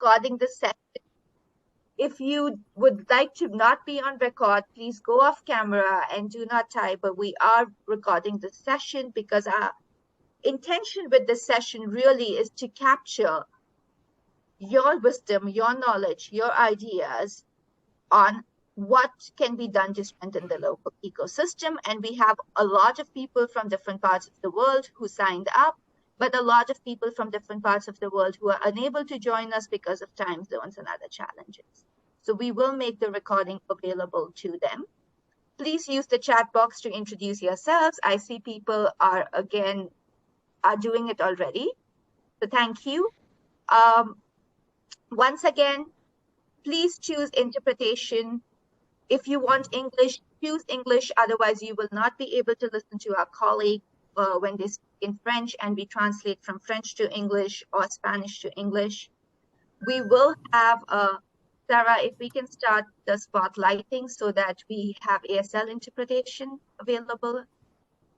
recording the session. If you would like to not be on record, please go off camera and do not type, but we are recording the session because our intention with this session really is to capture your wisdom, your knowledge, your ideas on what can be done to strengthen the local ecosystem. And we have a lot of people from different parts of the world who signed up, but a lot of people from different parts of the world who are unable to join us because of time zones and other challenges. So we will make the recording available to them. Please use the chat box to introduce yourselves. I see people are doing it already. So thank you. Once again, please choose interpretation. If you want English, choose English. Otherwise, you will not be able to listen to our colleague when they speak in French, and we translate from French to English or Spanish to English. We will have, Sarah, if we can start the spotlighting so that we have ASL interpretation available.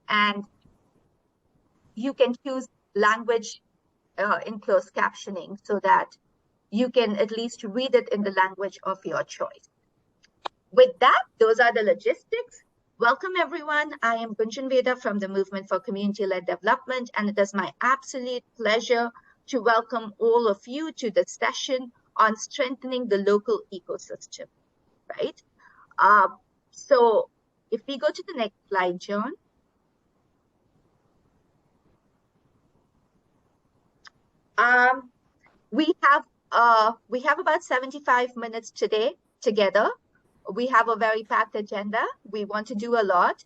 And you can choose language in closed captioning so that you can at least read it in the language of your choice. With that, those are the logistics. Welcome, everyone. I am Gunjan Veda from the Movement for Community-Led Development, and it is my absolute pleasure to welcome all of you to the session on strengthening the local ecosystem, right? So if we go to the next slide, John. We have about 75 minutes today together. We have a very packed agenda. We want to do a lot.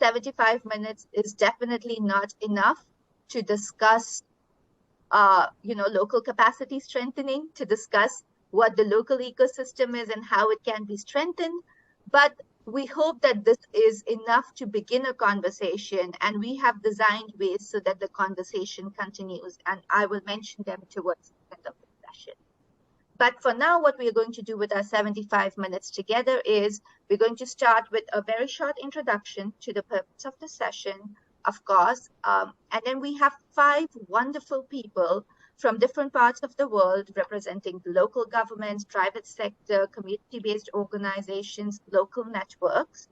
75 minutes is definitely not enough to discuss, local capacity strengthening, to discuss what the local ecosystem is and how it can be strengthened. But we hope that this is enough to begin a conversation, and we have designed ways so that the conversation continues, and I will mention them towards the end of the session. But for now, what we are going to do with our 75 minutes together is we're going to start with a very short introduction to the purpose of the session, of course, and then we have 5 wonderful people from different parts of the world representing the local governments, private sector, community-based organizations, local networks,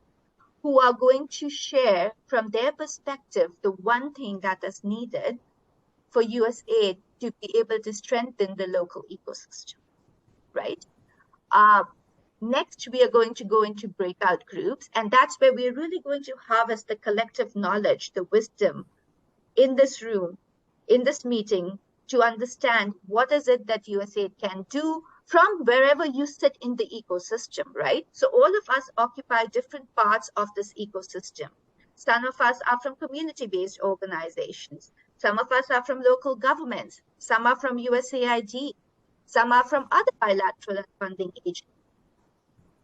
who are going to share from their perspective the one thing that is needed for USAID to be able to strengthen the local ecosystem, right? Next, we are going to go into breakout groups, and that's where we're really going to harvest the collective knowledge, the wisdom in this room, in this meeting, to understand what is it that USAID can do from wherever you sit in the ecosystem, right? So all of us occupy different parts of this ecosystem. Some of us are from community-based organizations. Some of us are from local governments. Some are from USAID. Some are from other bilateral and funding agencies.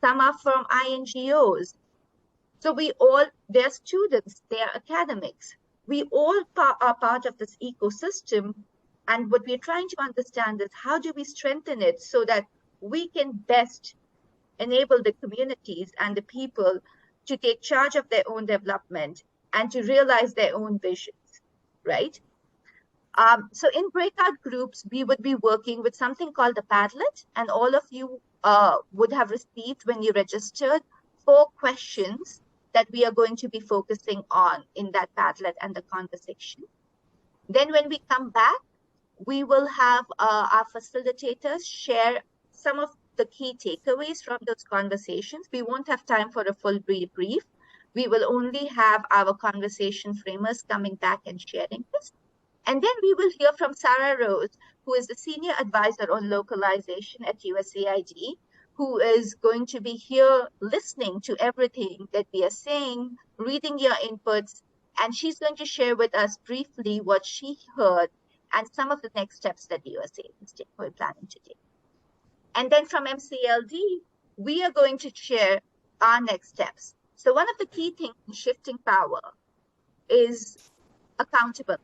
Some are from INGOs. So they're students, they're academics. We all are part of this ecosystem. And what we're trying to understand is how do we strengthen it so that we can best enable the communities and the people to take charge of their own development and to realize their own visions, right? So in breakout groups, we would be working with something called the Padlet, and all of you would have received when you registered 4 questions that we are going to be focusing on in that Padlet and the conversation. Then when we come back, we will have our facilitators share some of the key takeaways from those conversations. We won't have time for a full brief. We will only have our conversation framers coming back and sharing this. And then we will hear from Sarah Rose, who is the Senior Advisor on Localization at USAID, who is going to be here listening to everything that we are saying, reading your inputs, and she's going to share with us briefly what she heard and some of the next steps that USAID is planning to take. And then from MCLD, we are going to share our next steps. So one of the key things in shifting power is accountability.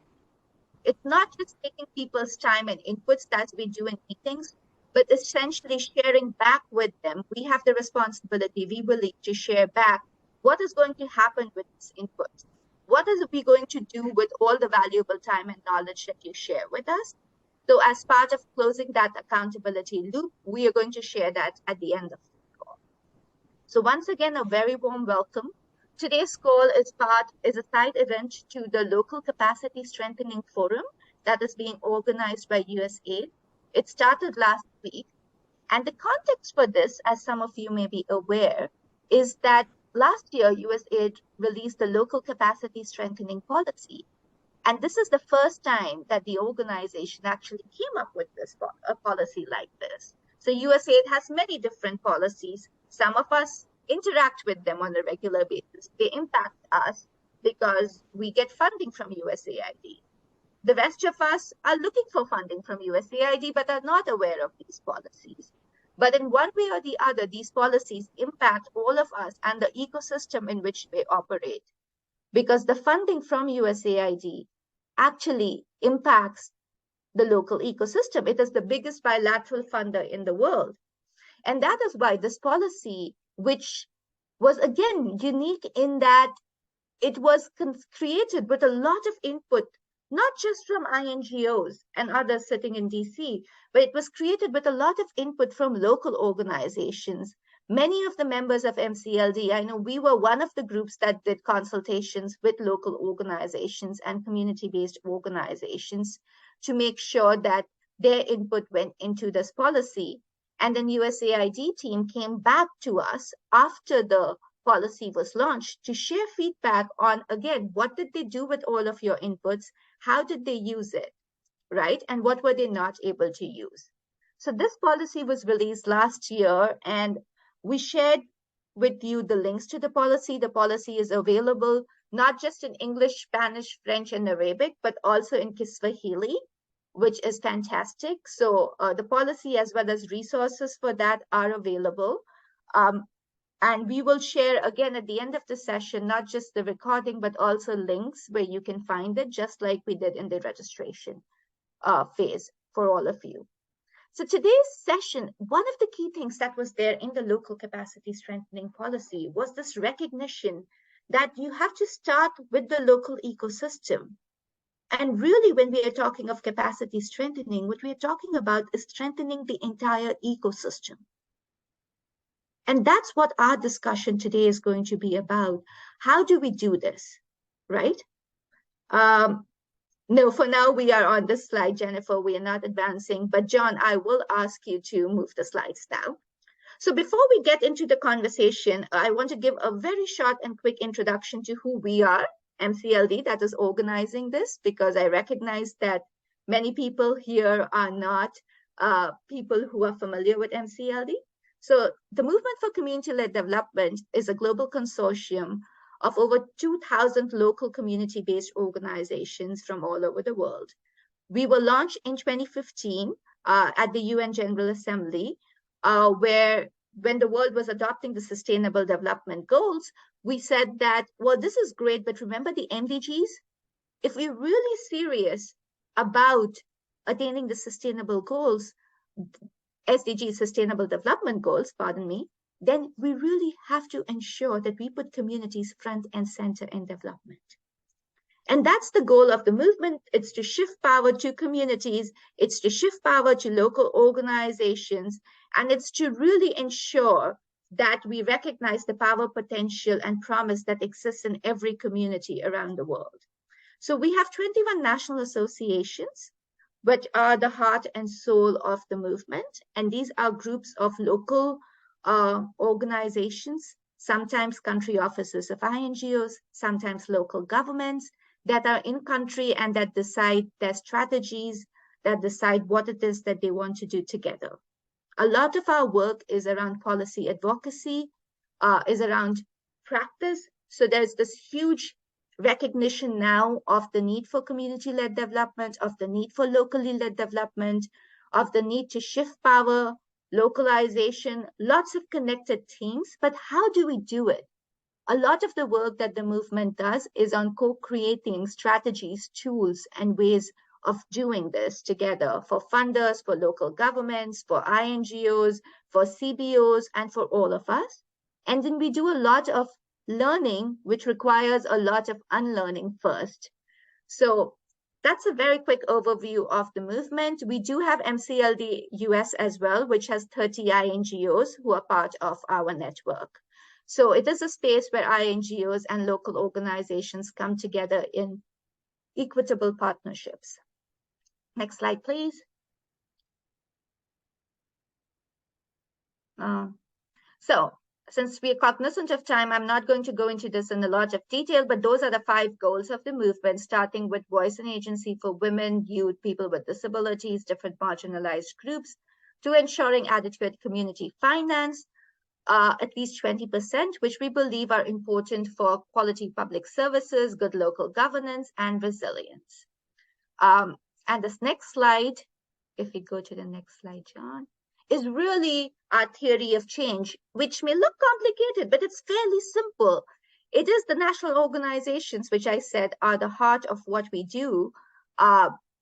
It's not just taking people's time and inputs as we do in meetings, but essentially sharing back with them. We have the responsibility, we believe, to share back what is going to happen with this input. What is we going to do with all the valuable time and knowledge that you share with us? So as part of closing that accountability loop, we are going to share that at the end of the call. So once again, a very warm welcome. Today's call is a side event to the Local Capacity Strengthening Forum that is being organized by USAID. It started last week. And the context for this, as some of you may be aware, is that last year USAID released the Local Capacity Strengthening Policy. And this is the first time that the organization actually came up with a policy like this. So USAID has many different policies. Some of us interact with them on a regular basis. They impact us because we get funding from USAID. The rest of us are looking for funding from USAID but are not aware of these policies. But in one way or the other, these policies impact all of us and the ecosystem in which they operate, because the funding from USAID actually impacts the local ecosystem. It is the biggest bilateral funder in the world. And that is why this policy, which was again unique in that it was created with a lot of input, not just from INGOs and others sitting in DC, but it was created with a lot of input from local organizations. Many of the members of MCLD, I know we were one of the groups that did consultations with local organizations and community-based organizations to make sure that their input went into this policy. And then USAID team came back to us after the policy was launched to share feedback on, again, what did they do with all of your inputs? How did they use it, right? And what were they not able to use? So this policy was released last year, and we shared with you the links to the policy. The policy is available not just in English, Spanish, French, and Arabic, but also in Kiswahili, which is fantastic. So the policy as well as resources for that are available. And we will share again at the end of the session, not just the recording, but also links where you can find it, just like we did in the registration phase for all of you. So today's session, one of the key things that was there in the local capacity strengthening policy was this recognition that you have to start with the local ecosystem. And really, when we are talking of capacity strengthening, what we are talking about is strengthening the entire ecosystem. And that's what our discussion today is going to be about. How do we do this, right? No, for now we are on this slide, Jennifer. We are not advancing, but John, I will ask you to move the slides now. So before we get into the conversation, I want to give a very short and quick introduction to who we are, MCLD, that is organizing this, because I recognize that many people here are not people who are familiar with MCLD. So the Movement for Community-Led Development is a global consortium of over 2,000 local community-based organizations from all over the world. We were launched in 2015 at the UN General Assembly, where when the world was adopting the Sustainable Development Goals, we said that, well, this is great, but remember the MDGs? If we're really serious about attaining the sustainable goals, SDG, Sustainable Development Goals, pardon me, then we really have to ensure that we put communities front and center in development. And that's the goal of the movement. It's to shift power to communities. It's to shift power to local organizations. And it's to really ensure that we recognize the power, potential, and promise that exists in every community around the world. So we have 21 national associations, which are the heart and soul of the movement. And these are groups of local organizations, sometimes country offices of INGOs, sometimes local governments that are in country and that decide their strategies, that decide what it is that they want to do together. A lot of our work is around policy advocacy, is around practice. So there's this huge recognition now of the need for community-led development, of the need for locally led development, of the need to shift power, localization, lots of connected themes, but how do we do it? A lot of the work that the movement does is on co-creating strategies, tools, and ways of doing this together for funders, for local governments, for INGOs, for CBOs, and for all of us. And then we do a lot of learning, which requires a lot of unlearning first. So that's a very quick overview of the movement. We do have MCLD US as well, which has 30 INGOs who are part of our network. So it is a space where INGOs and local organizations come together in equitable partnerships. Next slide, please. So since we are cognizant of time, I'm not going to go into this in a lot of detail, but those are the 5 goals of the movement, starting with voice and agency for women, youth, people with disabilities, different marginalized groups, to ensuring adequate community finance, at least 20%, which we believe are important for quality public services, good local governance, and resilience. And this next slide, if we go to the next slide, John, is really our theory of change, which may look complicated, but it's fairly simple. It is the national organizations, which I said are the heart of what we do,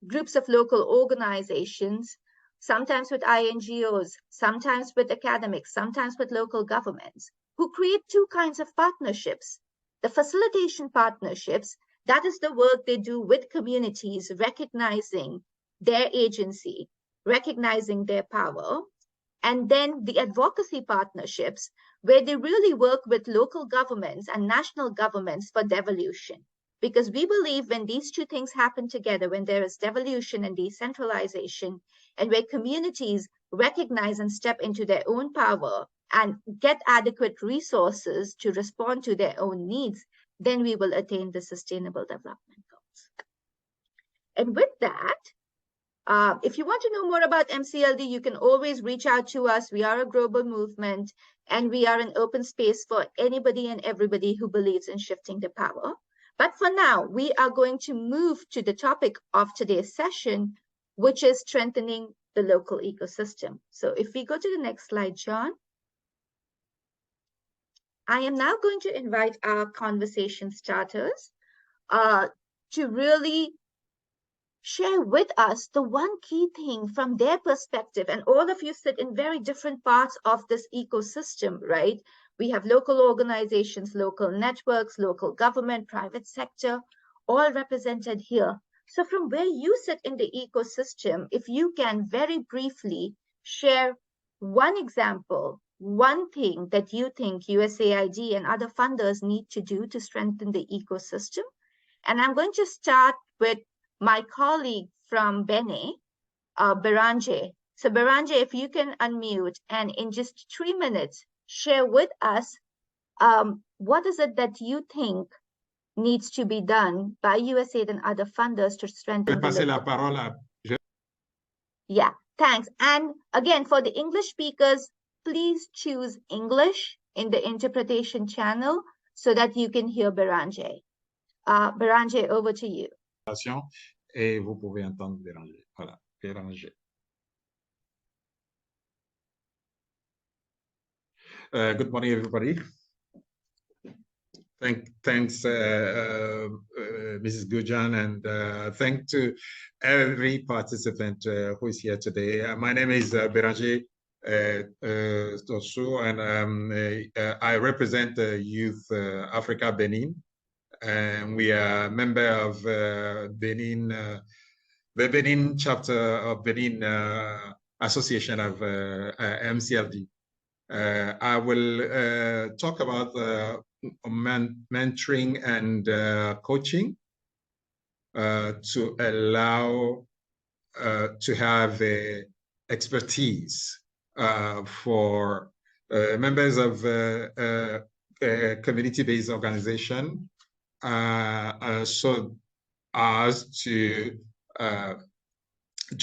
groups of local organizations, sometimes with INGOs, sometimes with academics, sometimes with local governments, who create 2 kinds of partnerships. The facilitation partnerships, that is the work they do with communities, recognizing their agency, recognizing their power. And then the advocacy partnerships, where they really work with local governments and national governments for devolution. Because we believe when these 2 things happen together, when there is devolution and decentralization, and where communities recognize and step into their own power and get adequate resources to respond to their own needs, then we will attain the Sustainable Development Goals. And with that, if you want to know more about MCLD, you can always reach out to us. We are a global movement, and we are an open space for anybody and everybody who believes in shifting the power. But for now, we are going to move to the topic of today's session, which is strengthening the local ecosystem. So if we go to the next slide, John. I am now going to invite our conversation starters to really share with us the one key thing from their perspective. And all of you sit in very different parts of this ecosystem, right? We have local organizations, local networks, local government, private sector, all represented here. So from where you sit in the ecosystem, if you can very briefly share one example, one thing that you think USAID and other funders need to do to strengthen the ecosystem. And I'm going to start with my colleague from Benin, Beranje. So Beranje, if you can unmute and in just 3 minutes, share with us what is it that you think needs to be done by USAID and other funders to strengthen the Yeah, thanks. And again, for the English speakers, please choose English in the interpretation channel so that you can hear Beranje. Beranje, over to you. Et vous pouvez entendre Béranger. Voilà, Béranger. Good morning, everybody. Thanks, Mrs. Gujan, and thanks to every participant who is here today. My name is Béranger Tosu, and I represent Youth Africa Benin. And we are a member of Benin, the Benin chapter of Benin Association of MCLD. I will talk about mentoring and coaching to allow to have expertise for members of community-based organization so as to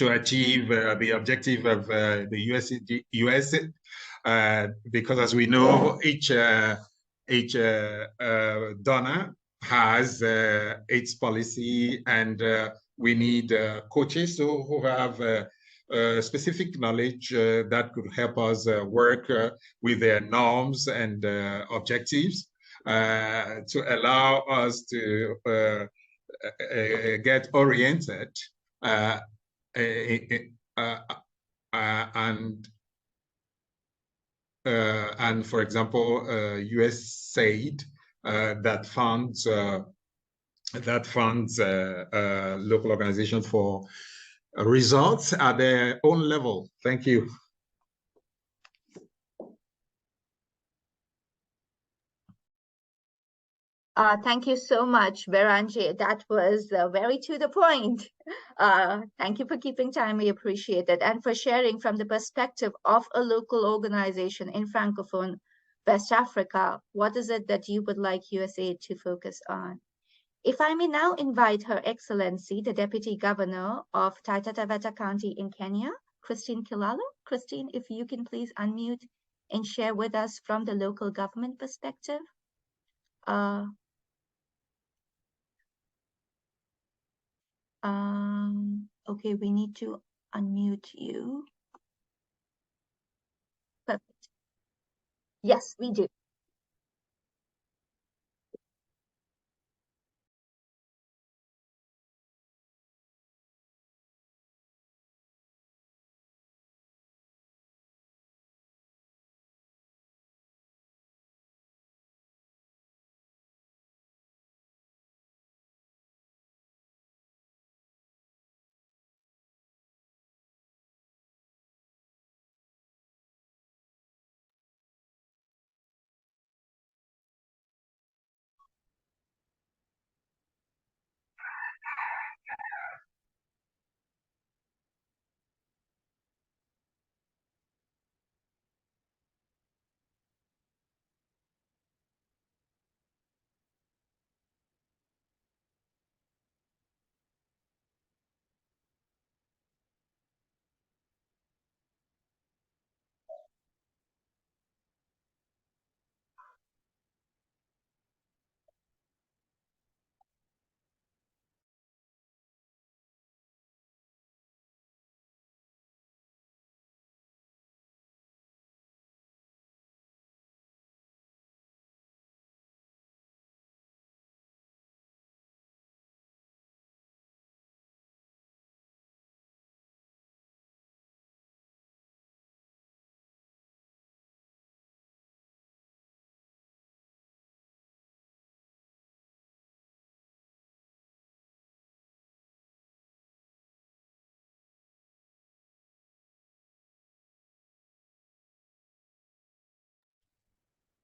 achieve the objective of the US, because as we know, each donor has its policy, and we need coaches who have specific knowledge that could help us work with their norms and objectives to allow us to get oriented and for example, USAID that funds that funds local organizations for results at their own level. Thank you. Thank you so much, Beranje. That was very to the point. Thank you for keeping time. We appreciate it. And for sharing from the perspective of a local organization in Francophone West Africa, what is it that you would like USAID to focus on? If I may now invite Her Excellency, the Deputy Governor of Taita Taveta County in Kenya, Christine Kilalo. Christine, if you can please unmute and share with us from the local government perspective. Okay, we need to unmute you. Perfect. Yes, we do.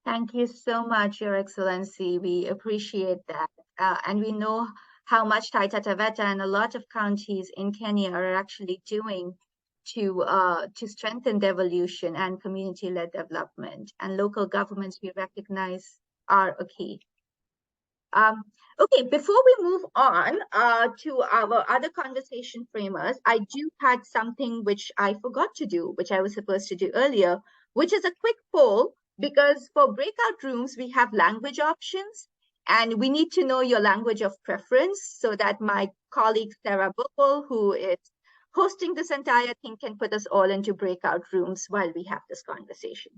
Thank you so much, Your Excellency. We appreciate that. And we know how much Taita Taveta and a lot of counties in Kenya are actually doing to strengthen devolution and community-led development. And local governments, we recognize, are a key. Okay, before we move on to our other conversation framers, I do had something which I forgot to do, which I was supposed to do earlier, which is a quick poll, because for breakout rooms, we have language options, and we need to know your language of preference so that my colleague Sarah Bopel, who is hosting this entire thing, can put us all into breakout rooms while we have this conversation.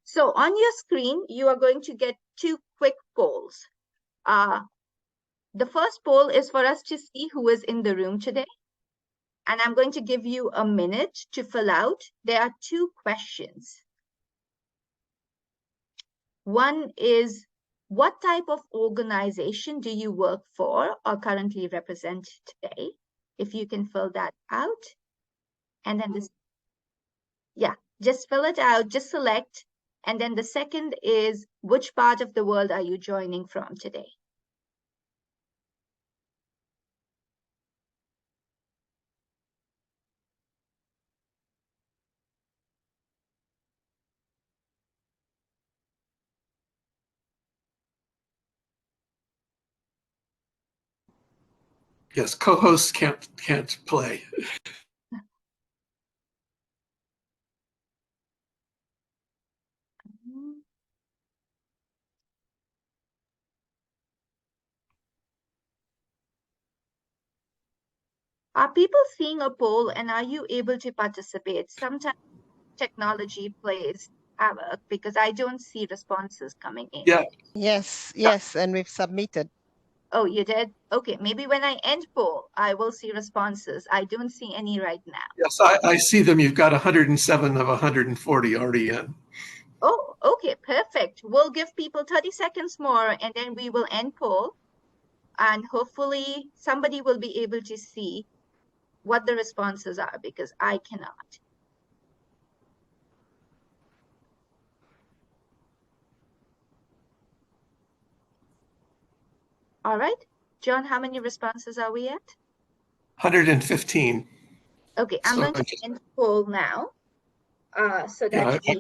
So on your screen, you are going to get two quick polls. The first poll is for us to see who is in the room today. And I'm going to give you a minute to fill out. There are two questions. One is, what type of organization do you work for or currently represent today? If you can fill that out. And then this, yeah, just fill it out, just select. And then the second is, which part of the world are you joining from today? Yes, co-hosts can't play. Are people seeing a poll and are you able to participate? Sometimes technology plays havoc because I don't see responses coming in. Yeah. Yes, and we've submitted. Oh, you did? Okay, maybe when I end poll, I will see responses. I don't see any right now. Yes, I see them. You've got 107 of 140 already in. Oh, okay, perfect. We'll give people 30 seconds more and then we will end poll. and hopefully somebody will be able to see what the responses are, because I cannot. All right, John, how many responses are we at? 115. Okay, I'm So going to end the poll now, so that Yeah, we can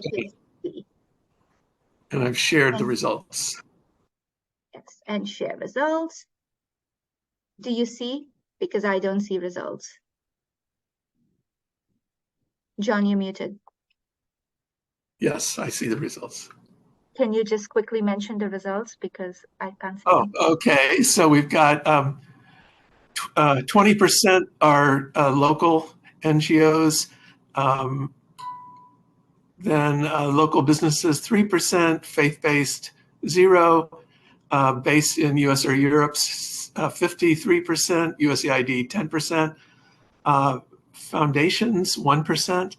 see. And I've shared the results. Yes, and share results. Do you see? Because I don't see results. John, you're muted. Yes, I see the results. Can you just quickly mention the results, because I can't see Oh, them? okay. So we've got 20% are local NGOs, then local businesses 3%, faith-based 0%, based in US or Europe 53%, USAID 10%, foundations 1%,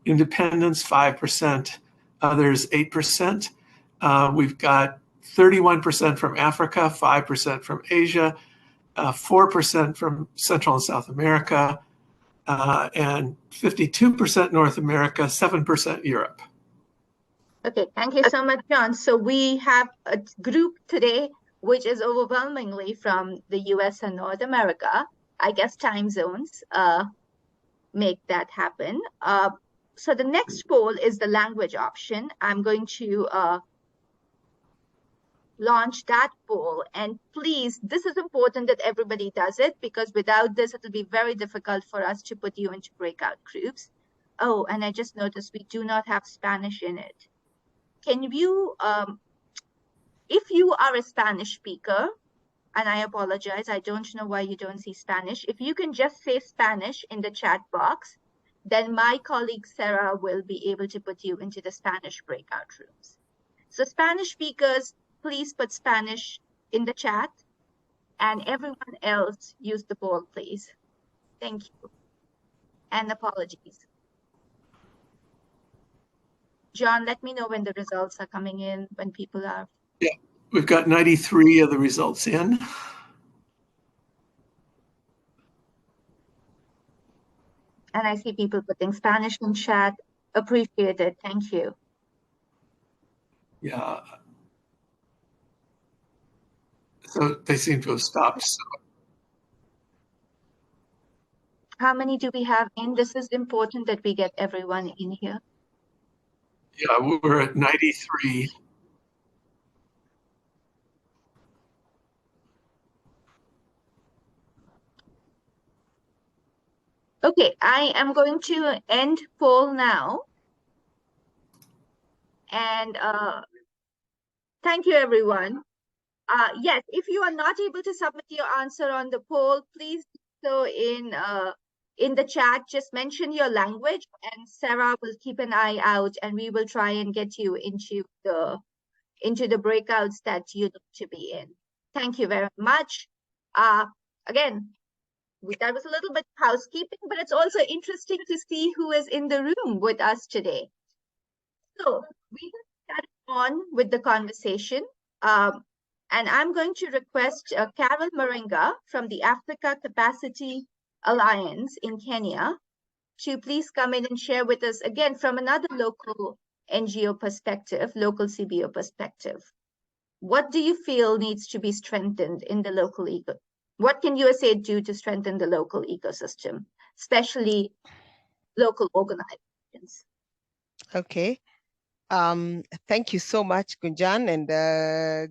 independents 5%, others 8%. We've got 31% from Africa, 5% from Asia, 4% from Central and South America, and 52% North America, 7% Europe. Okay, thank you so much, John. So we have a group today which is overwhelmingly from the US and North America. I guess time zones make that happen. So the next poll is the language option. I'm going to launch that poll, and please, this is important that everybody does it, because without this it'll be very difficult for us to put you into breakout groups. Oh, and I just noticed we do not have Spanish in it. Can you, if you are a Spanish speaker, and I apologize, I don't know why you don't see Spanish, if you can just say Spanish in the chat box, then my colleague Sarah will be able to put you into the Spanish breakout rooms. So Spanish speakers, please put Spanish in the chat, and everyone else use the poll, please. Thank you. And apologies. John, let me know when the results are coming in, when people are. Yeah, we've got 93 of the results in. And I see people putting Spanish in chat. Appreciate it. Thank you. Yeah. So they seem to have stopped. So. How many do we have in? This is important that we get everyone in here. Yeah, we're at 93. Okay, I am going to end poll now. And thank you, everyone. Yes, if you are not able to submit your answer on the poll, please do so in the chat. Just mention your language, and Sarah will keep an eye out, and we will try and get you into the breakouts that you need to be in. Thank you very much. Again, that was a little bit housekeeping, but it's also interesting to see who is in the room with us today. So we will carry on with the conversation. And I'm going to request Carol Maringa from the Africa Capacity Alliance in Kenya to please come in and share with us, again, from another local NGO perspective, local CBO perspective. What do you feel needs to be strengthened in the local ecosystem? What can USA do to strengthen the local ecosystem, especially local organizations? Okay. Thank you so much, Gunjan, and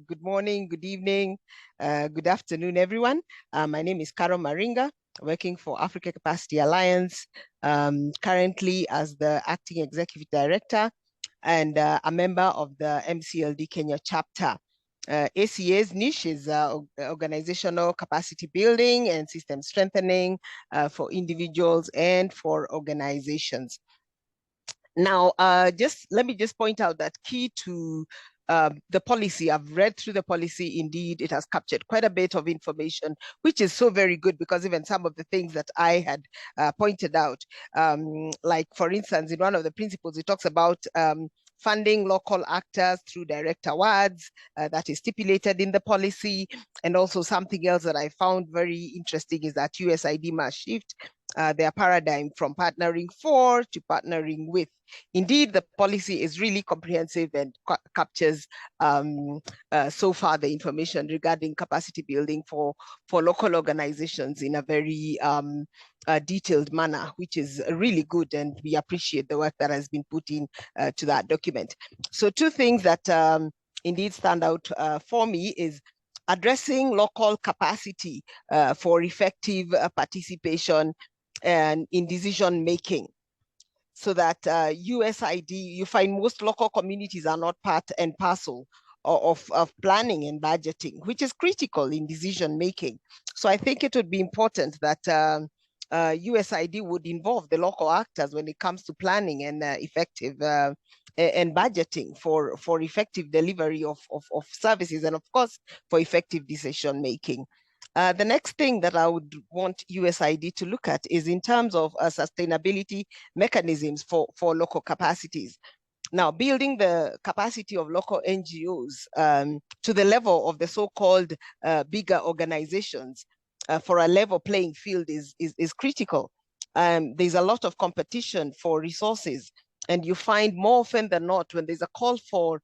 good morning, good evening, good afternoon, everyone. My name is Carol Maringa, working for Africa Capacity Alliance, currently as the Acting Executive Director and a member of the MCLD Kenya chapter. ACA's niche is organizational capacity building and system strengthening for individuals and for organizations. Now, let me point out that key to the policy, I've read through the policy. Indeed, it has captured quite a bit of information, which is so very good, because even some of the things that I had pointed out, like for instance, in one of the principles, it talks about funding local actors through direct awards that is stipulated in the policy. And also something else that I found very interesting is that USAID must shift their paradigm from partnering for to partnering with. Indeed, the policy is really comprehensive and captures so far the information regarding capacity building for local organizations in a very detailed manner, which is really good, and we appreciate the work that has been put in to that document. So two things that indeed stand out for me is addressing local capacity for effective participation and in decision making, so that USAID, you find most local communities are not part and parcel of planning and budgeting, which is critical in decision making. So I think it would be important that USAID would involve the local actors when it comes to planning and effective and budgeting for effective delivery of services, and of course for effective decision making. The next thing that I would want USAID to look at is in terms of sustainability mechanisms for local capacities. Now, building the capacity of local NGOs to the level of the so-called bigger organizations for a level playing field is critical. There's a lot of competition for resources, and you find more often than not when there's a call for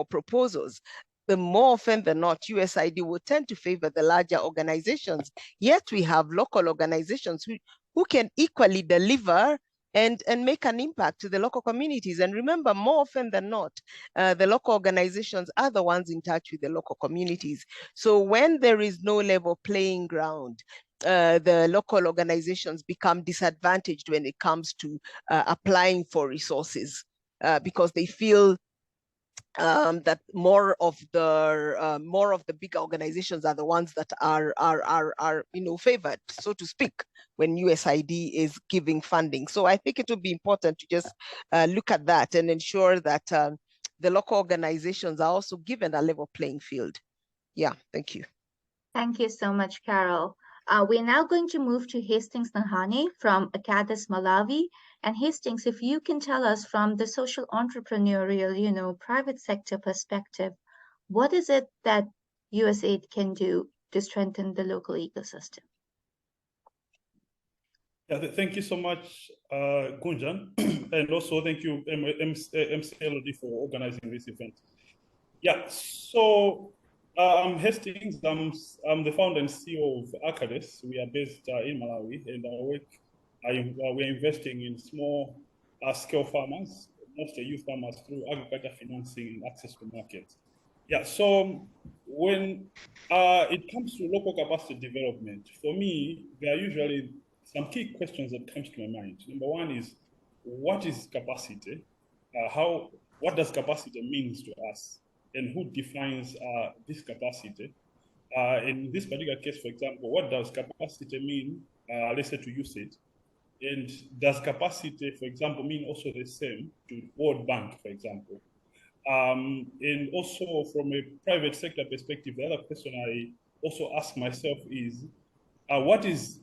proposals, the more often than not, USAID will tend to favor the larger organizations. Yet we have local organizations who can equally deliver and make an impact to the local communities. And remember, more often than not, the local organizations are the ones in touch with the local communities. So when there is no level playing ground, the local organizations become disadvantaged when it comes to applying for resources because they feel that more of the bigger organizations are the ones that are favored, so to speak, when USAID is giving funding. So I think it would be important to just look at that and ensure that the local organizations are also given a level playing field. Yeah, thank you. Thank you so much, Carol. We're now going to move to Hastings Nahani from ACADIS Malawi. And Hastings, if you can tell us from the social entrepreneurial, private sector perspective, what is it that USAID can do to strengthen the local ecosystem? Yeah, thank you so much, Gunjan, and also thank you, MCLOD, for organizing this event. Yeah, so I'm Hastings. I'm the founder and CEO of ACADIS. We are based in Malawi, and our work, we're investing in small-scale farmers, mostly youth farmers, through agriculture financing and access to markets. Yeah, so when it comes to local capacity development, for me, there are usually some key questions that comes to my mind. Number one is, what is capacity? What does capacity mean to us? And who defines this capacity? In this particular case, for example, what does capacity mean, let's say, to USAID? And does capacity, for example, mean also the same to World Bank, for example? And also from a private sector perspective, the other question I also ask myself is, what is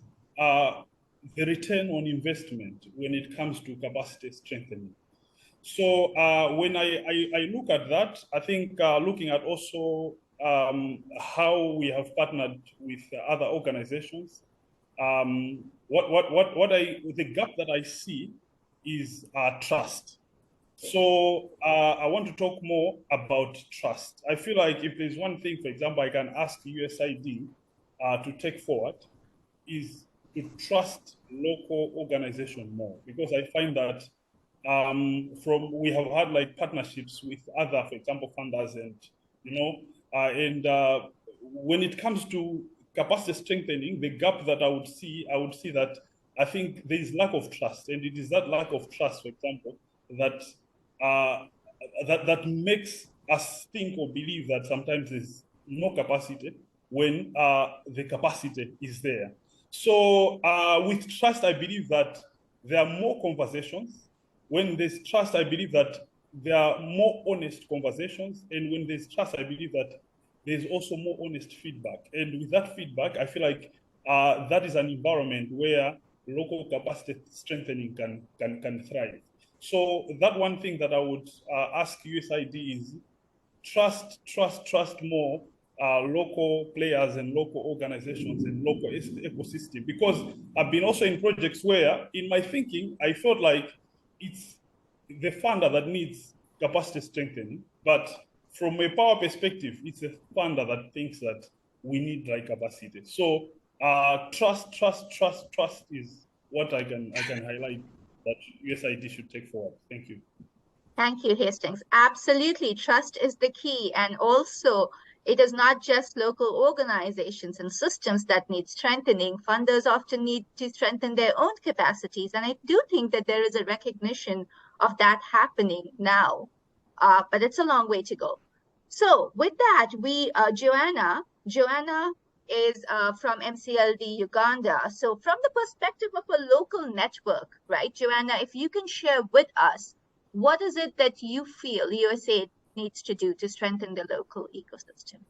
the return on investment when it comes to capacity strengthening? So when I look at that, I think looking at also how we have partnered with other organizations, the gap that I see is trust. So I want to talk more about trust. I feel like if there's one thing, for example, I can ask USAID to take forward is to trust local organization more, because I find that we have had like partnerships with other, for example, funders, and when it comes to capacity strengthening, the gap that I would see that I think there is lack of trust, and it is that lack of trust, for example, that that makes us think or believe that sometimes there's no capacity when the capacity is there. So with trust, I believe that there are more conversations. When there's trust, I believe that there are more honest conversations. And when there's trust, I believe that there's also more honest feedback. And with that feedback, I feel like that is an environment where local capacity strengthening can thrive. So that one thing that I would ask USAID is trust more local players and local organizations and local ecosystem, because I've been also in projects where in my thinking, I felt like it's the funder that needs capacity strengthening, but from a power perspective, it's a funder that thinks that we need like capacity. So trust is what I can highlight that USAID should take forward. Thank you. Thank you, Hastings. Absolutely, trust is the key. And also, it is not just local organizations and systems that need strengthening. Funders often need to strengthen their own capacities. And I do think that there is a recognition of that happening now, but it's a long way to go. So with that, Joanna is from MCLD Uganda. So from the perspective of a local network, right, Joanna, if you can share with us, what is it that you feel USAID needs to do to strengthen the local ecosystem?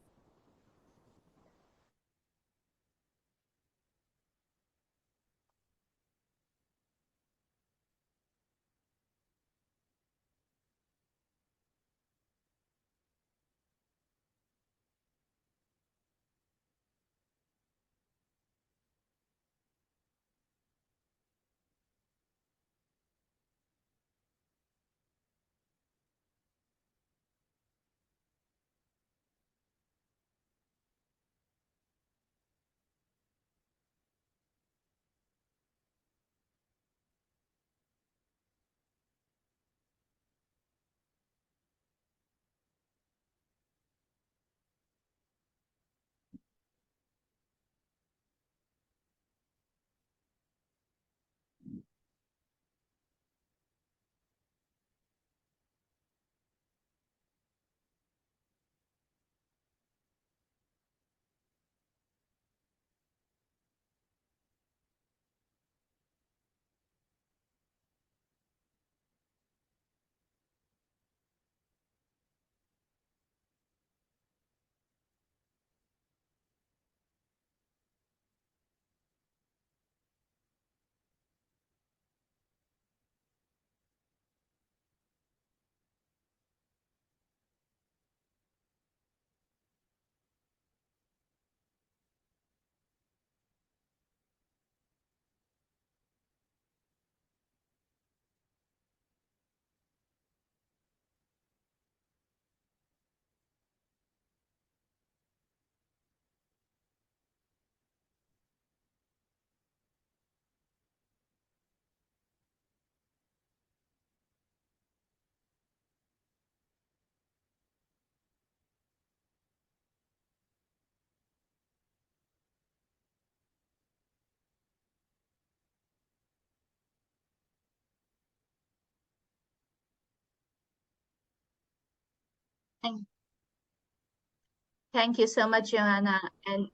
Thank you so much, Joanna. And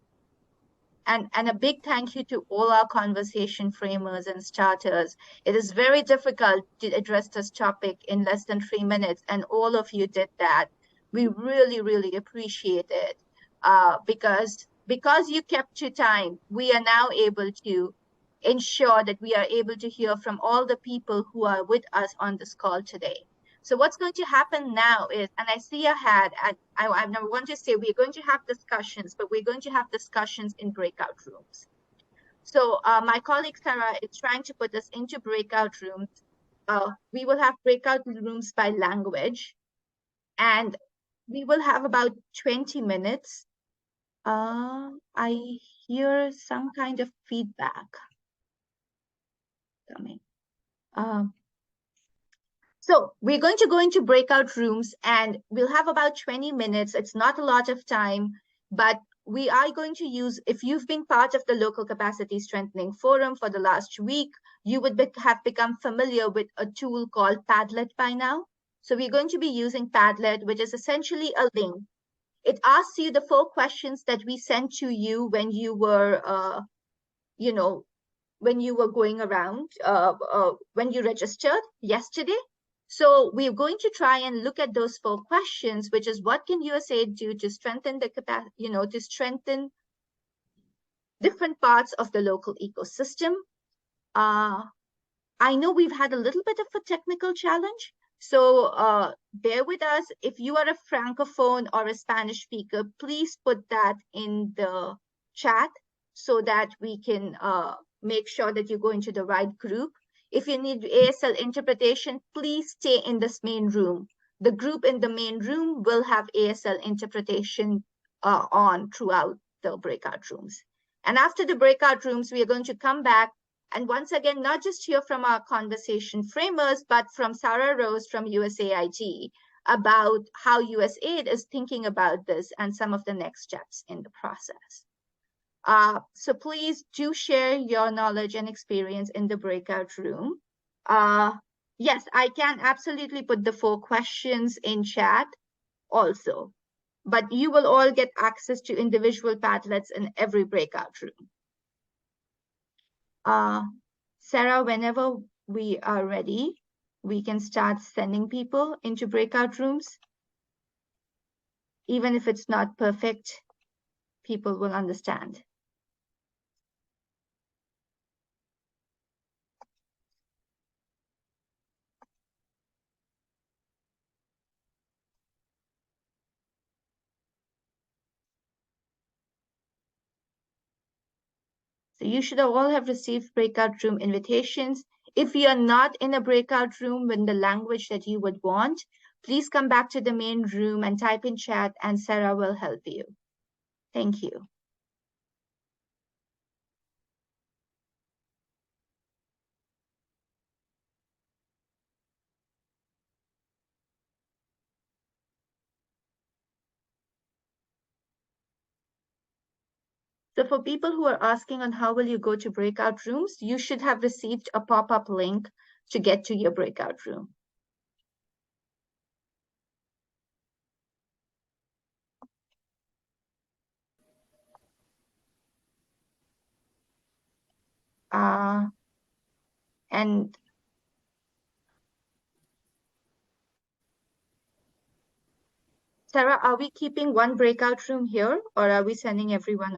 a big thank you to all our conversation framers and starters. It is very difficult to address this topic in less than 3 minutes, and all of you did that. We really, really appreciate it because you kept to time, we are now able to ensure that we are able to hear from all the people who are with us on this call today. So what's going to happen now is, and I see ahead, I want to say we're going to have discussions, but we're going to have discussions in breakout rooms. So my colleague Sarah is trying to put us into breakout rooms. We will have breakout rooms by language, and we will have about 20 minutes. I hear some kind of feedback coming. So we're going to go into breakout rooms and we'll have about 20 minutes. It's not a lot of time, but we are going to use, if you've been part of the Local Capacity Strengthening Forum for the last week, you would have become familiar with a tool called Padlet by now. So we're going to be using Padlet, which is essentially a link. It asks you the 4 questions that we sent to you when you were, when you were going around, when you registered yesterday. So we're going to try and look at those 4 questions, which is what can USAID do to strengthen the capacity, to strengthen different parts of the local ecosystem. I know we've had a little bit of a technical challenge, so bear with us. If you are a Francophone or a Spanish speaker, please put that in the chat so that we can make sure that you go into the right group. If you need ASL interpretation, please stay in this main room. The group in the main room will have ASL interpretation on throughout the breakout rooms. And after the breakout rooms, we are going to come back and once again, not just hear from our conversation framers, but from Sarah Rose from USAID about how USAID is thinking about this and some of the next steps in the process. So please do share your knowledge and experience in the breakout room. Yes, I can absolutely put the 4 questions in chat also, but you will all get access to individual Padlets in every breakout room. Sarah, whenever we are ready, we can start sending people into breakout rooms. Even if it's not perfect, people will understand. So you should all have received breakout room invitations. If you're not in a breakout room in the language that you would want, please come back to the main room and type in chat and Sarah will help you. Thank you. So for people who are asking on how will you go to breakout rooms, you should have received a pop-up link to get to your breakout room. And Sarah, are we keeping one breakout room here or are we sending everyone?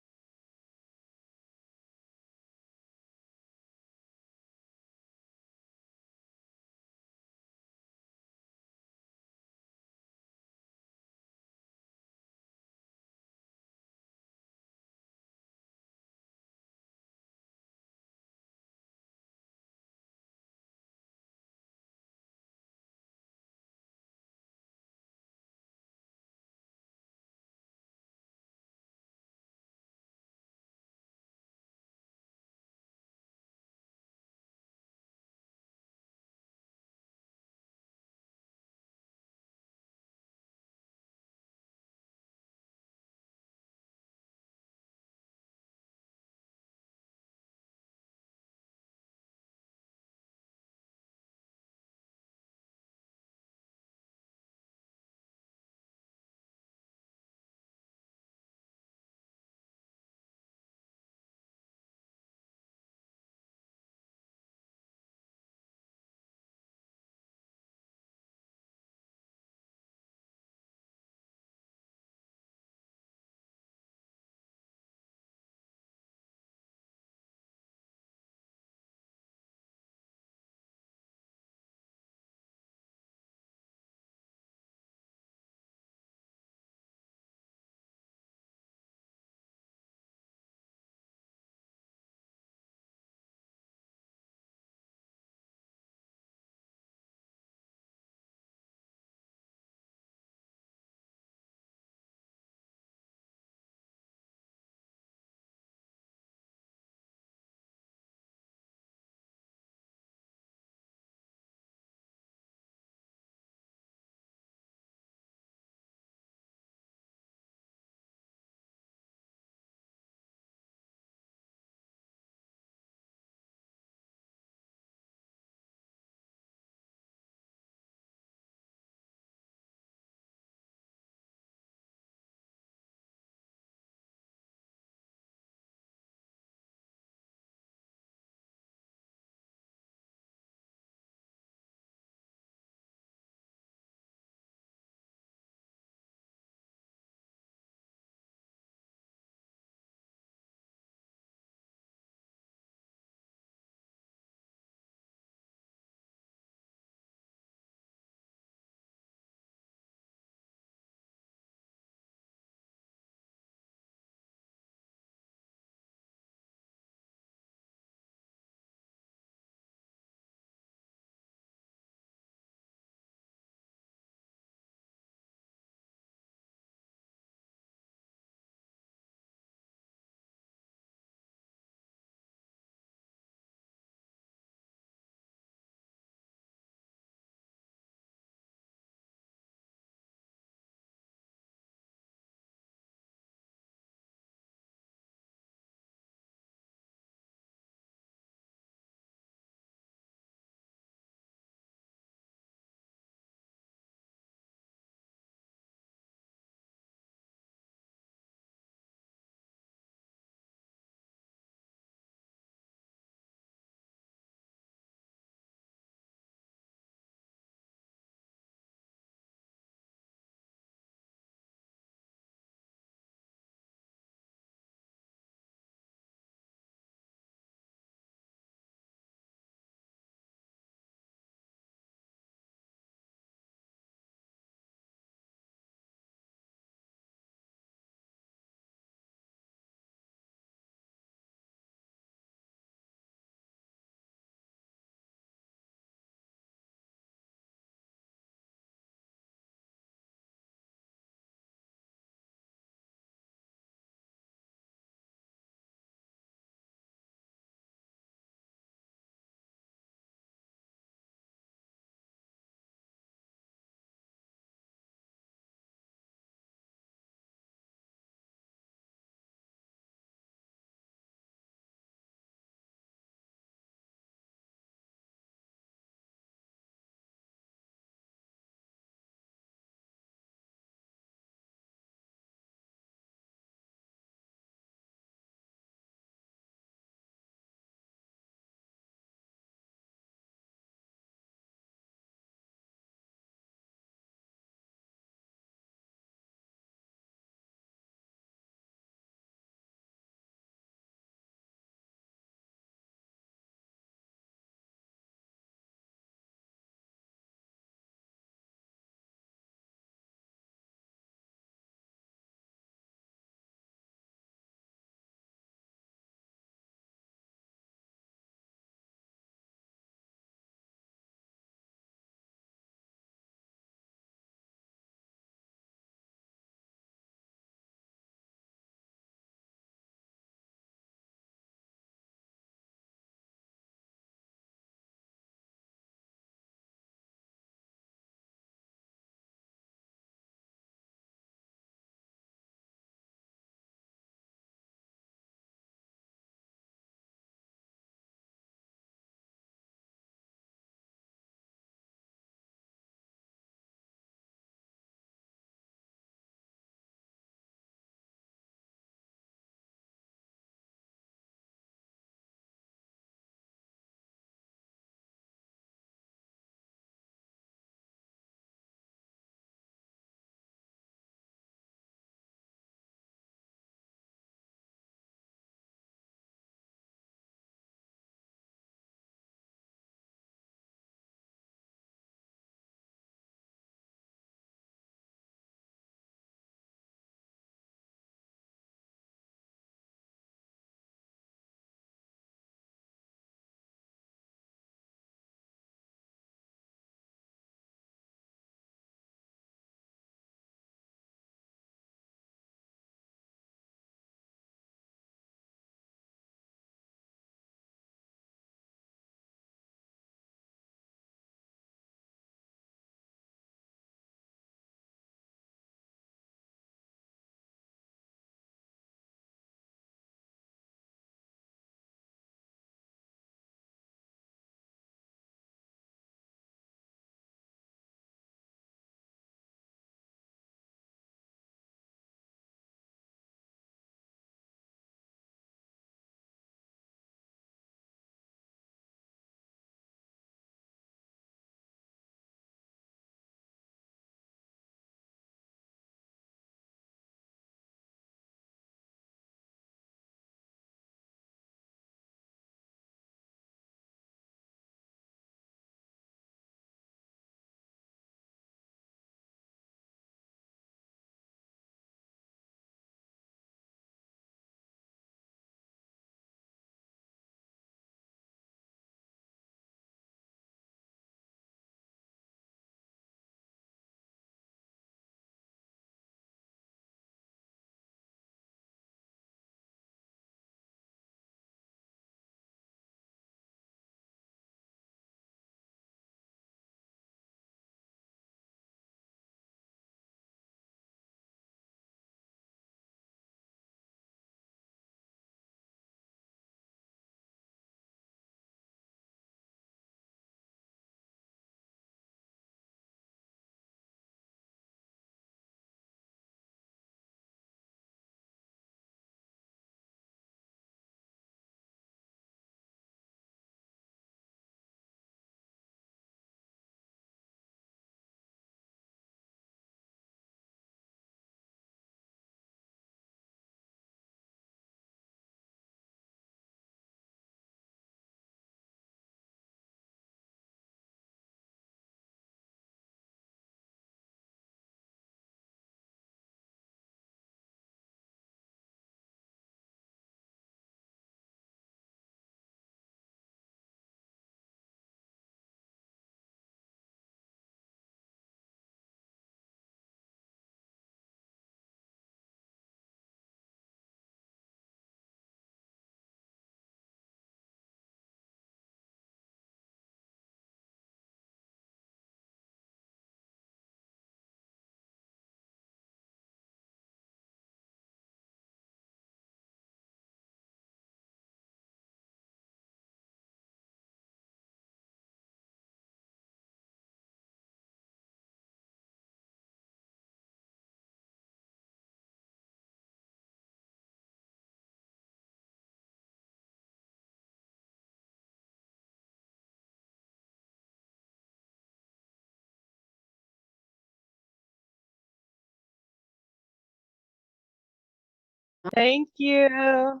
Thank you.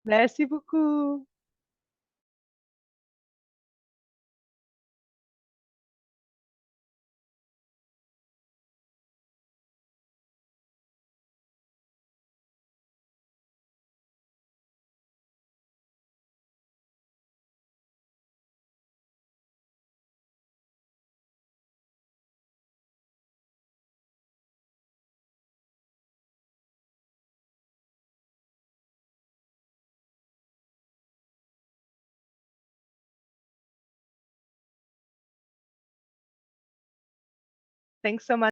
Merci beaucoup. Thanks so much.